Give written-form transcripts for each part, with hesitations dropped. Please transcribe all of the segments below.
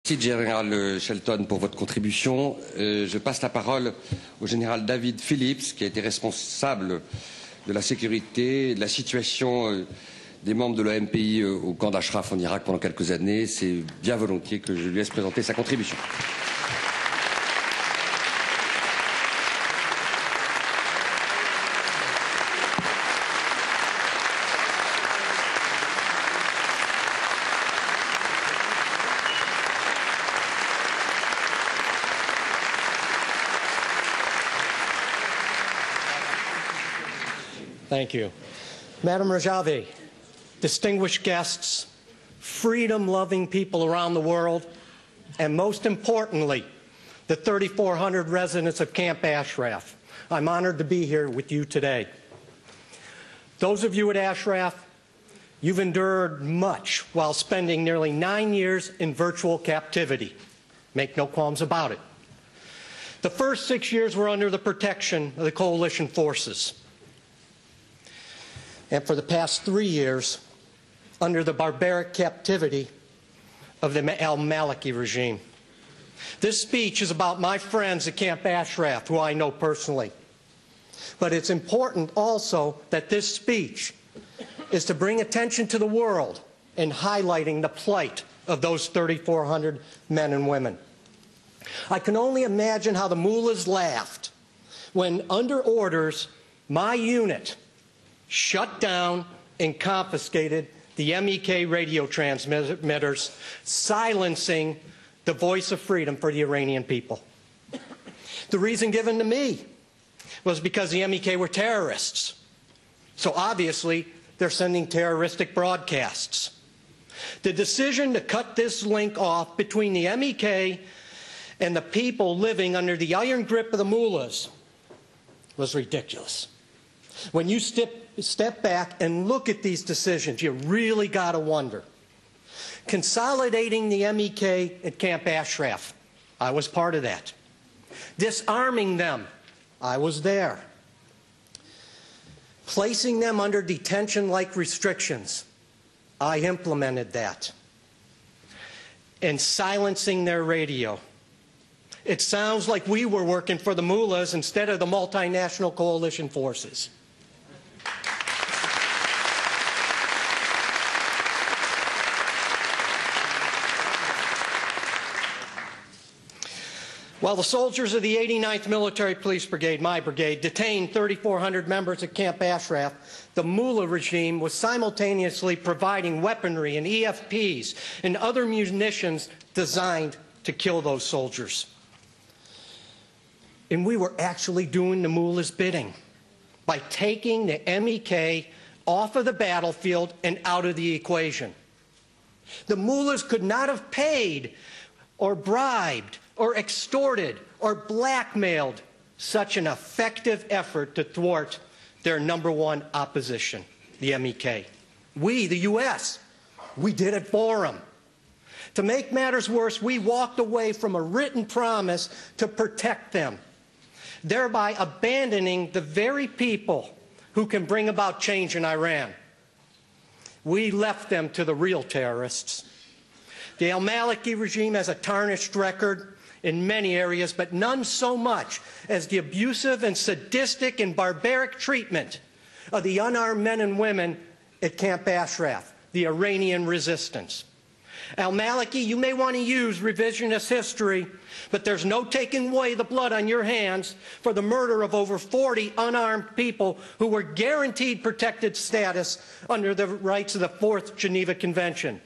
Merci Général Shelton pour votre contribution. Je passe la parole au général David Phillips, qui a été responsable de la sécurité et de la situation des membres de l'OMPI au camp d'Ashraf en Irak pendant quelques années. C'est bien volontiers que je lui laisse présenter sa contribution. Thank you. Madam Rajavi, distinguished guests, freedom-loving people around the world, and most importantly, the 3,400 residents of Camp Ashraf. I'm honored to be here with you today. Those of you at Ashraf, you've endured much while spending nearly 9 years in virtual captivity. Make no qualms about it. The first 6 years were under the protection of the coalition forces. And for the past 3 years, under the barbaric captivity of the al-Maliki regime. This speech is about my friends at Camp Ashraf, who I know personally. But it's important also that this speech is to bring attention to the world in highlighting the plight of those 3,400 men and women. I can only imagine how the mullahs laughed when, under orders, my unit shut down and confiscated the MEK radio transmitters, silencing the voice of freedom for the Iranian people. The reason given to me was because the MEK were terrorists. So obviously, they're sending terroristic broadcasts. The decision to cut this link off between the MEK and the people living under the iron grip of the mullahs was ridiculous. When you step back and look at these decisions, you really got to wonder. Consolidating the MEK at Camp Ashraf, I was part of that. Disarming them, I was there. Placing them under detention-like restrictions, I implemented that. And silencing their radio. It sounds like we were working for the mullahs instead of the multinational coalition forces. While the soldiers of the 89th Military Police Brigade, my brigade, detained 3,400 members at Camp Ashraf, the mullah regime was simultaneously providing weaponry and EFPs and other munitions designed to kill those soldiers. And we were actually doing the mullah's bidding by taking the MEK off of the battlefield and out of the equation. The mullahs could not have paid or bribed or extorted or blackmailed such an effective effort to thwart their #1 opposition, the MEK. We, the U.S., we did it for them. To make matters worse, we walked away from a written promise to protect them, thereby abandoning the very people who can bring about change in Iran. We left them to the real terrorists. The al-Maliki regime has a tarnished record in many areas, but none so much as the abusive and sadistic and barbaric treatment of the unarmed men and women at Camp Ashraf, the Iranian resistance. Al-Maliki, you may want to use revisionist history, but there's no taking away the blood on your hands for the murder of over 40 unarmed people who were guaranteed protected status under the rights of the 4th Geneva Convention,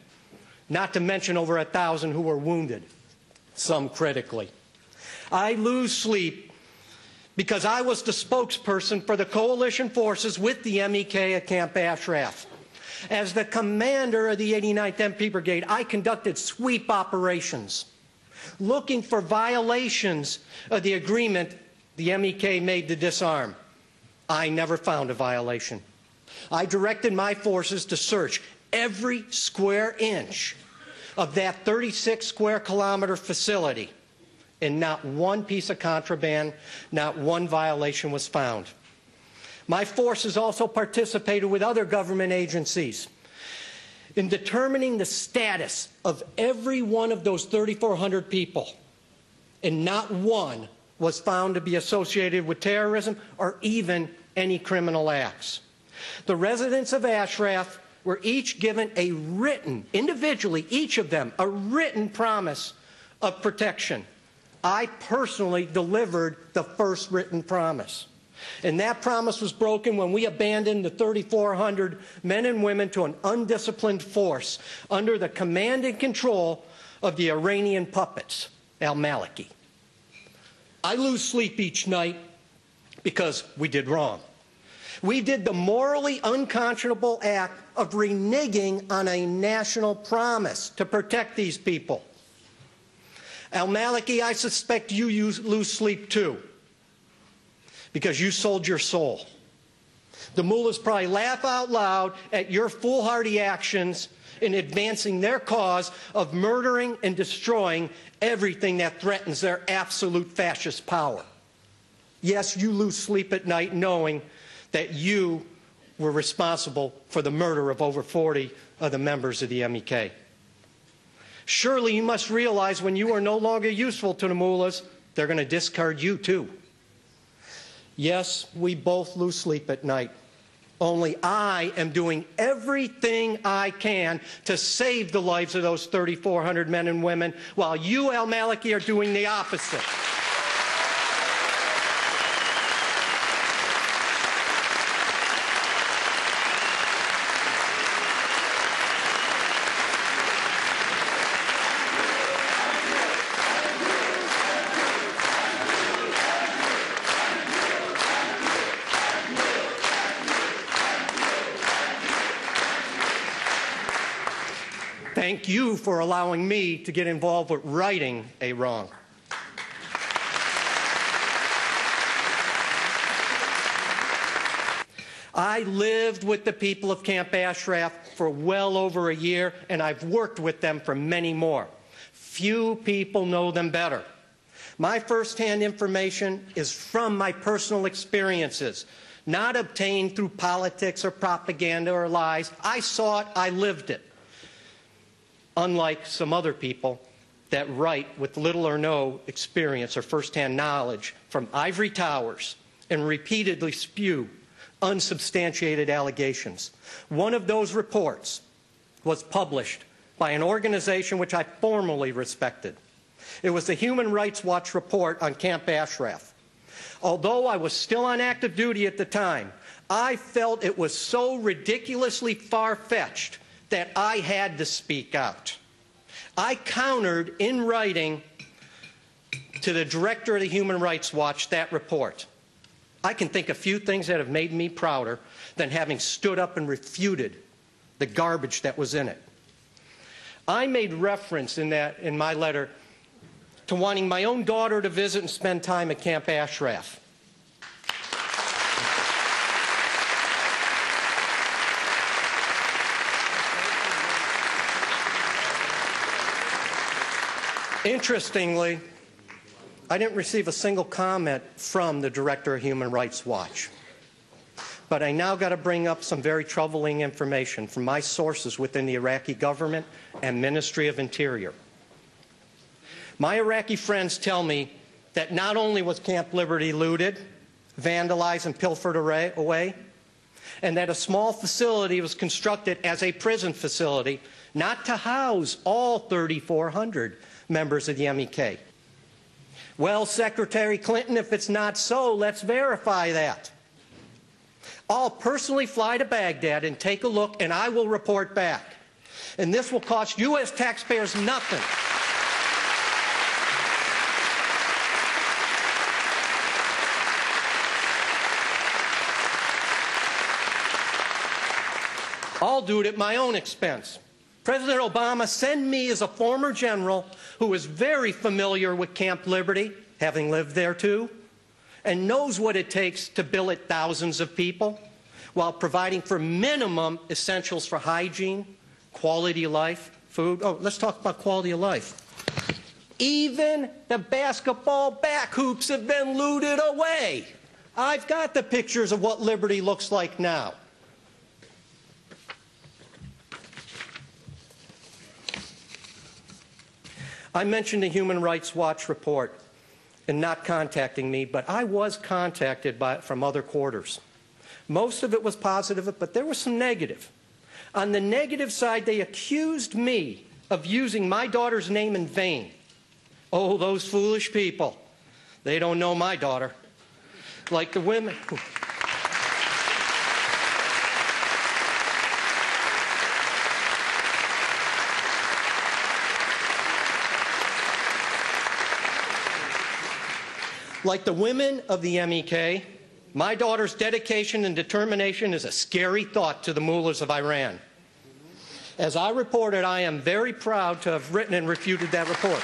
not to mention over 1,000 who were wounded, some critically. I lose sleep because I was the spokesperson for the coalition forces with the MEK at Camp Ashraf. As the commander of the 89th MP Brigade, I conducted sweep operations, looking for violations of the agreement the MEK made to disarm. I never found a violation. I directed my forces to search every square inch of that 36-square-kilometer facility, and not one piece of contraband, not one violation was found. My forces also participated with other government agencies In determining the status of every one of those 3,400 people, and not one was found to be associated with terrorism or even any criminal acts. The residents of اشرف were each given a written, individually, each of them, a written promise of protection. I personally delivered the first written promise. And that promise was broken when we abandoned the 3,400 men and women to an undisciplined force under the command and control of the Iranian puppets, al-Maliki. I lose sleep each night because we did wrong. We did the morally unconscionable act of reneging on a national promise to protect these people. Al-Maliki, I suspect you lose sleep too, because you sold your soul. The mullahs probably laugh out loud at your foolhardy actions in advancing their cause of murdering and destroying everything that threatens their absolute fascist power. Yes, you lose sleep at night knowing that you were responsible for the murder of over 40 of the members of the MEK. Surely you must realize when you are no longer useful to the mullahs, they're going to discard you too. Yes, we both lose sleep at night. Only I am doing everything I can to save the lives of those 3,400 men and women, while you, al-Maliki, are doing the opposite. Thank you for allowing me to get involved with righting a wrong. I lived with the people of Camp Ashraf for well over a year, and I've worked with them for many more. Few people know them better. My firsthand information is from my personal experiences, not obtained through politics or propaganda or lies. I saw it, I lived it. Unlike some other people that write with little or no experience or firsthand knowledge from ivory towers and repeatedly spew unsubstantiated allegations. One of those reports was published by an organization which I formally respected. It was the Human Rights Watch report on Camp Ashraf. Although I was still on active duty at the time, I felt it was so ridiculously far-fetched that I had to speak out. I countered in writing to the director of the Human Rights Watch that report. I can think of few things that have made me prouder than having stood up and refuted the garbage that was in it. I made reference in my letter to wanting my own daughter to visit and spend time at Camp Ashraf. Interestingly, I didn't receive a single comment from the director of Human Rights Watch. But I now got to bring up some very troubling information from my sources within the Iraqi government and Ministry of Interior. My Iraqi friends tell me that not only was Camp Liberty looted, vandalized, and pilfered away, and that a small facility was constructed as a prison facility, not to house all 3,400 members of the MEK. Well, Secretary Clinton, if it's not so, let's verify that. I'll personally fly to Baghdad and take a look, and I will report back. And this will cost U.S. taxpayers nothing. I'll do it at my own expense. President Obama, send me as a former general who is very familiar with Camp Liberty, having lived there too, and knows what it takes to billet thousands of people while providing for minimum essentials for hygiene, quality of life, food. Oh, let's talk about quality of life. Even the basketball back hoops have been looted away. I've got the pictures of what Liberty looks like now. I mentioned the Human Rights Watch report and not contacting me, but I was contacted from other quarters. Most of it was positive, but there was some negative. On the negative side, they accused me of using my daughter's name in vain. Oh, those foolish people. They don't know my daughter. Like the women. Like the women of the MEK, my daughter's dedication and determination is a scary thought to the mullahs of Iran. As I reported, I am very proud to have written and refuted that report.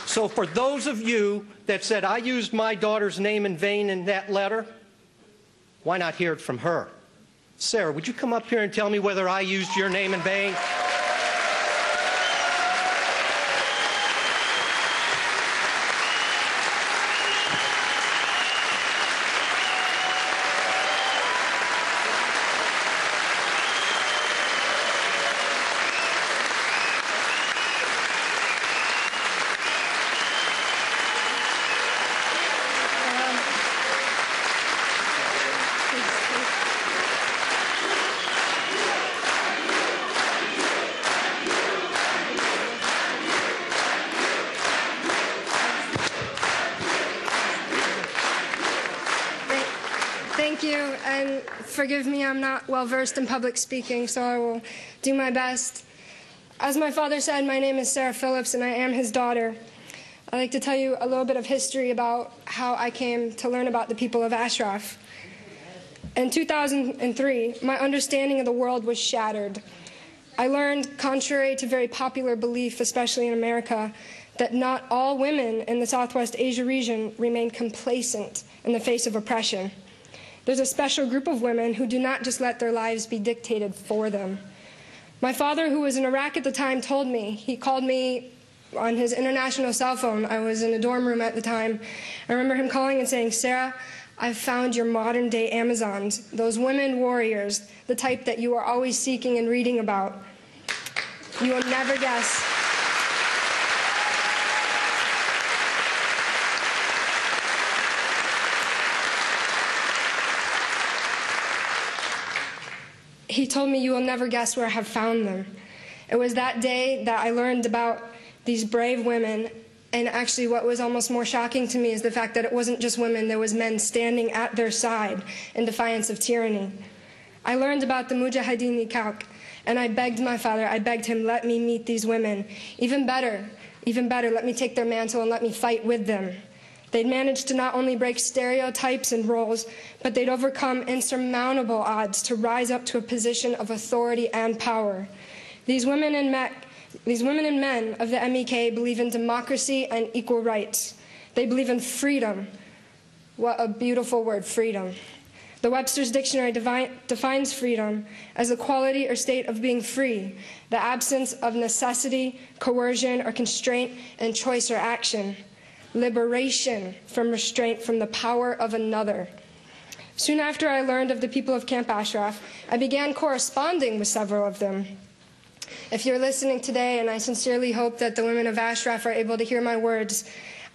So for those of you that said I used my daughter's name in vain in that letter, why not hear it from her? Sarah, would you come up here and tell me whether I used your name in vain? Thank you, and forgive me, I'm not well-versed in public speaking, so I will do my best. As my father said, my name is Sarah Phillips, and I am his daughter. I'd like to tell you a little bit of history about how I came to learn about the people of Ashraf. In 2003, my understanding of the world was shattered. I learned, contrary to very popular belief, especially in America, that not all women in the Southwest Asia region remain complacent in the face of oppression. There's a special group of women who do not just let their lives be dictated for them. My father, who was in Iraq at the time, told me, he called me on his international cell phone. I was in a dorm room at the time. I remember him calling and saying, "Sarah, I've found your modern-day Amazons, those women warriors, the type that you are always seeking and reading about. You will never guess." He told me, "You will never guess where I have found them." It was that day that I learned about these brave women, and actually what was almost more shocking to me is the fact that it wasn't just women, there was men standing at their side in defiance of tyranny. I learned about the Mujahideen Nikak, and I begged my father, I begged him, let me meet these women. Even better, let me take their mantle and let me fight with them. They'd managed to not only break stereotypes and roles, but they'd overcome insurmountable odds to rise up to a position of authority and power. These women and men of the MEK believe in democracy and equal rights. They believe in freedom. What a beautiful word, freedom. The Webster's Dictionary defines freedom as the quality or state of being free, the absence of necessity, coercion, or constraint in choice or action. Liberation from restraint from the power of another. Soon after I learned of the people of Camp Ashraf, I began corresponding with several of them. If you're listening today, and I sincerely hope that the women of Ashraf are able to hear my words,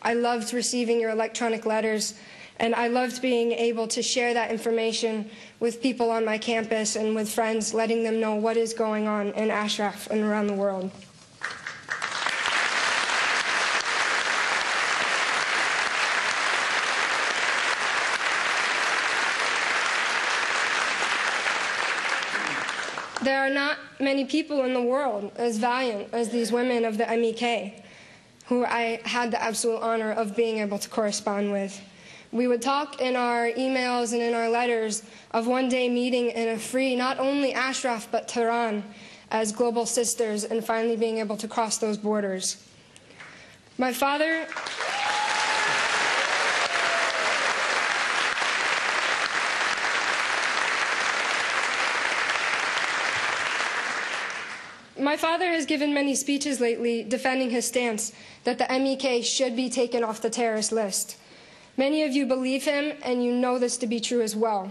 I loved receiving your electronic letters, and I loved being able to share that information with people on my campus and with friends, letting them know what is going on in Ashraf and around the world. There are not many people in the world as valiant as these women of the MEK, who I had the absolute honor of being able to correspond with. We would talk in our emails and in our letters of one day meeting in a free, not only Ashraf, but Tehran as global sisters, and finally being able to cross those borders. My father... My father has given many speeches lately defending his stance that the MEK should be taken off the terrorist list. Many of you believe him, and you know this to be true as well.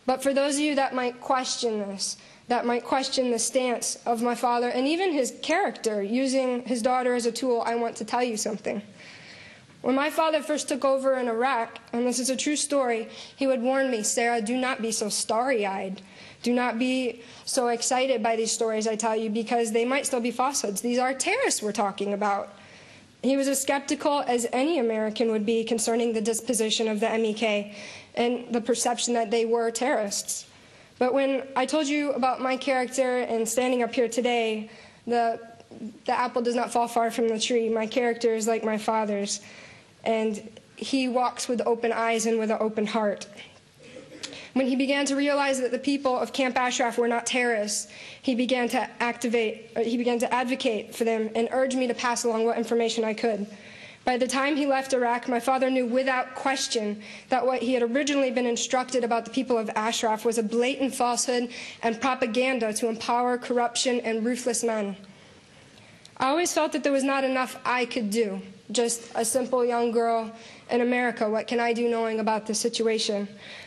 But for those of you that might question this, that might question the stance of my father and even his character, using his daughter as a tool, I want to tell you something. When my father first took over in Iraq, and this is a true story, he would warn me, Sarah, do not be so starry-eyed. Do not be so excited by these stories I tell you, because they might still be falsehoods. These are terrorists we're talking about. He was as skeptical as any American would be concerning the disposition of the MEK and the perception that they were terrorists. But when I told you about my character and standing up here today, the apple does not fall far from the tree. My character is like my father's, and he walks with open eyes and with an open heart. When he began to realize that the people of Camp Ashraf were not terrorists, he began to advocate for them and urge me to pass along what information I could. By the time he left Iraq, my father knew without question that what he had originally been instructed about the people of Ashraf was a blatant falsehood and propaganda to empower corruption and ruthless men. I always felt that there was not enough I could do. Just a simple young girl in America, what can I do knowing about the situation?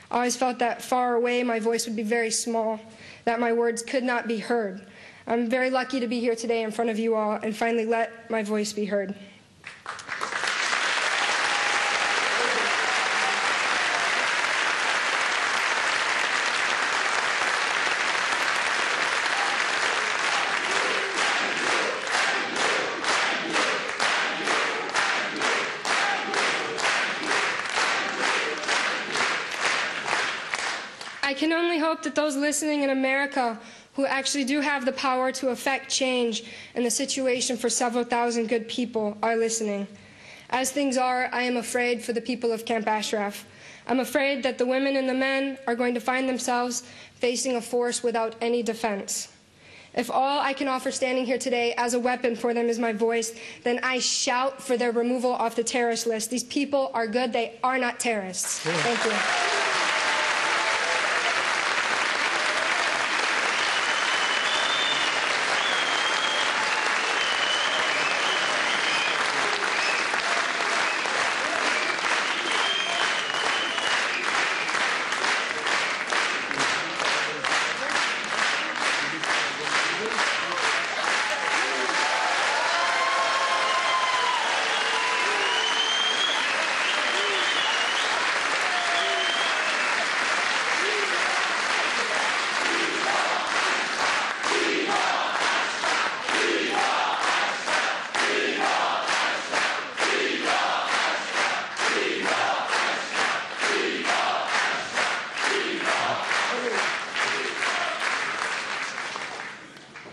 I always felt that far away my voice would be very small, that my words could not be heard. I'm very lucky to be here today in front of you all and finally let my voice be heard. I can only hope that those listening in America who actually do have the power to affect change in the situation for several thousand good people are listening. As things are, I am afraid for the people of Camp Ashraf. I'm afraid that the women and the men are going to find themselves facing a force without any defense. If all I can offer standing here today as a weapon for them is my voice, then I shout for their removal off the terrorist list. These people are good. They are not terrorists. Thank you.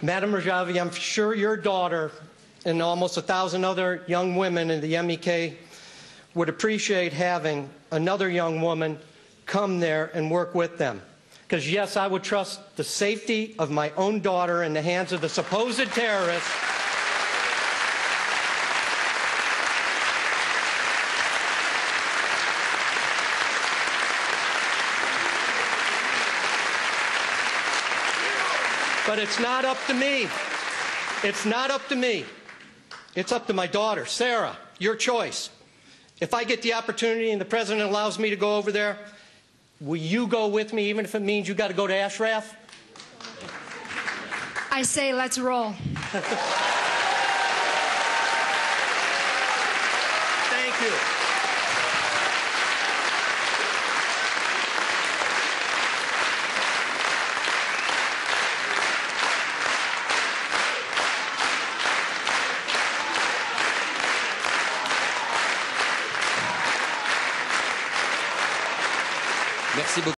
Madam Rajavi, I'm sure your daughter and almost 1,000 other young women in the MEK would appreciate having another young woman come there and work with them. Because, yes, I would trust the safety of my own daughter in the hands of the supposed terrorists. But it's not up to me. It's not up to me. It's up to my daughter, Sarah, your choice. If I get the opportunity and the president allows me to go over there, will you go with me, even if it means you got to go to Ashraf? I say let's roll. Thank you. Merci beaucoup.